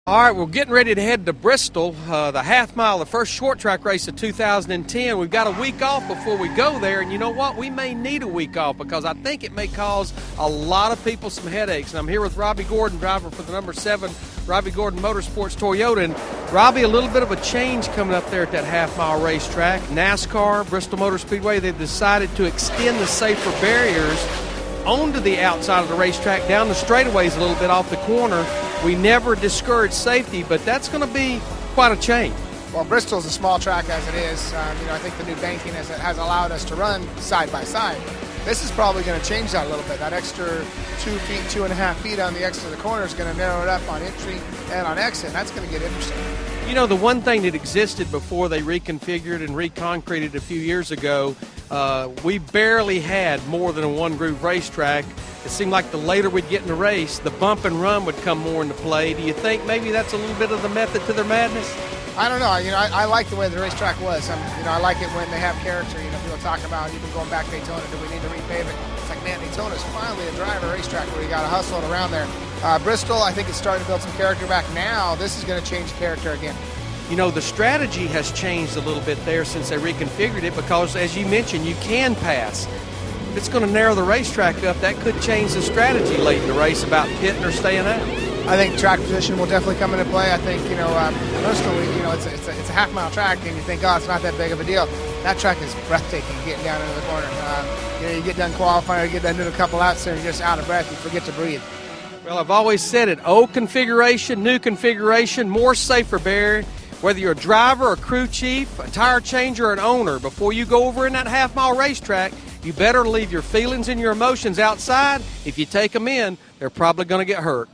All right, we're getting ready to head to Bristol, the half mile, the first short track race of 2010. We've got a week off before we go there, and you know what? We may need a week off because I think it may cause a lot of people some headaches. And I'm here with Robby Gordon, driver for the number 7 Robby Gordon Motorsports Toyota. And Robby, a little bit of a change coming up there at that half mile racetrack. NASCAR, Bristol Motor Speedway, they've decided to extend the safer barriers onto the outside of the racetrack, down the straightaways a little bit off the corner. We never discourage safety, but that's going to be quite a change. Well, Bristol's a small track as it is. I think the new banking has allowed us to run side by side. This is probably going to change that a little bit. That extra 2 feet, 2.5 feet on the exit of the corner is going to narrow it up on entry and on exit, and that's going to get interesting. You know, the one thing that existed before they reconfigured and reconcreted a few years ago, we barely had more than a one-groove racetrack. It seemed like the later we'd get in the race, the bump and run would come more into play. Do you think maybe that's a little bit of the method to their madness? I don't know. I like the way the racetrack was. I like it when they have character. People talk about even going back to Daytona, do we need to repave it? It's like, man, Daytona's finally a driver racetrack where you got to hustle it around there. Bristol, I think it's starting to build some character back now. This is going to change character again. You know, the strategy has changed a little bit there since they reconfigured it because, as you mentioned, you can pass. If it's going to narrow the racetrack up, that could change the strategy late in the race about pitting or staying out. I think track position will definitely come into play. I think, personally, it's a half-mile track, and you think, oh, it's not that big of a deal. That track is breathtaking getting down into the corner. You get done qualifying, you get done doing a couple outs there, and you're just out of breath. You forget to breathe. Well, I've always said it, old configuration, new configuration, more safer barrier. Whether you're a driver, a crew chief, a tire changer, or an owner, before you go over in that half-mile racetrack, you better leave your feelings and your emotions outside. If you take them in, they're probably going to get hurt.